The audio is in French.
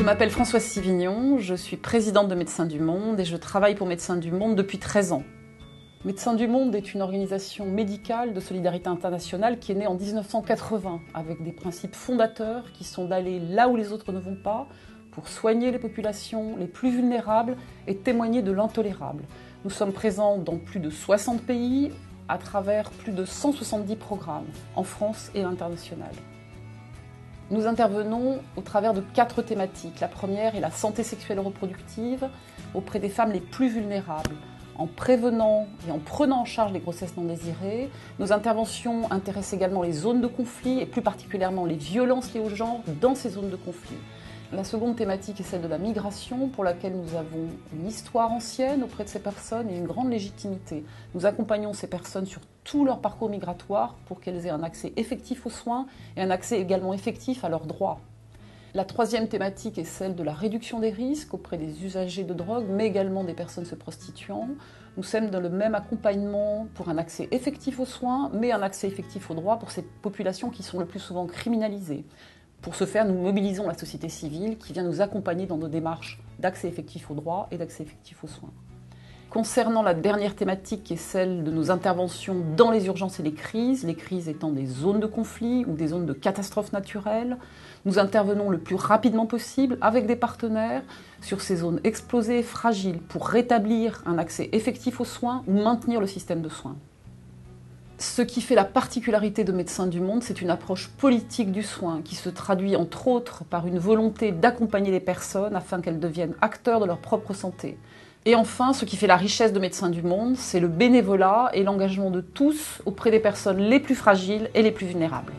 Je m'appelle Françoise Sivignon, je suis présidente de Médecins du Monde et je travaille pour Médecins du Monde depuis 13 ans. Médecins du Monde est une organisation médicale de solidarité internationale qui est née en 1980 avec des principes fondateurs qui sont d'aller là où les autres ne vont pas pour soigner les populations les plus vulnérables et témoigner de l'intolérable. Nous sommes présents dans plus de 60 pays à travers plus de 170 programmes en France et à l'international. Nous intervenons au travers de 4 thématiques. La première est la santé sexuelle et reproductive auprès des femmes les plus vulnérables. En prévenant et en prenant en charge les grossesses non désirées, nos interventions intéressent également les zones de conflit et plus particulièrement les violences liées au genre dans ces zones de conflit. La seconde thématique est celle de la migration, pour laquelle nous avons une histoire ancienne auprès de ces personnes et une grande légitimité. Nous accompagnons ces personnes sur tout leur parcours migratoire pour qu'elles aient un accès effectif aux soins et un accès également effectif à leurs droits. La troisième thématique est celle de la réduction des risques auprès des usagers de drogue, mais également des personnes se prostituant. Nous sommes dans le même accompagnement pour un accès effectif aux soins, mais un accès effectif aux droits pour ces populations qui sont le plus souvent criminalisées. Pour ce faire, nous mobilisons la société civile qui vient nous accompagner dans nos démarches d'accès effectif aux droits et d'accès effectif aux soins. Concernant la dernière thématique qui est celle de nos interventions dans les urgences et les crises étant des zones de conflit ou des zones de catastrophes naturelles, nous intervenons le plus rapidement possible avec des partenaires sur ces zones explosées et fragiles pour rétablir un accès effectif aux soins ou maintenir le système de soins. Ce qui fait la particularité de Médecins du Monde, c'est une approche politique du soin qui se traduit entre autres par une volonté d'accompagner les personnes afin qu'elles deviennent acteurs de leur propre santé. Et enfin, ce qui fait la richesse de Médecins du Monde, c'est le bénévolat et l'engagement de tous auprès des personnes les plus fragiles et les plus vulnérables.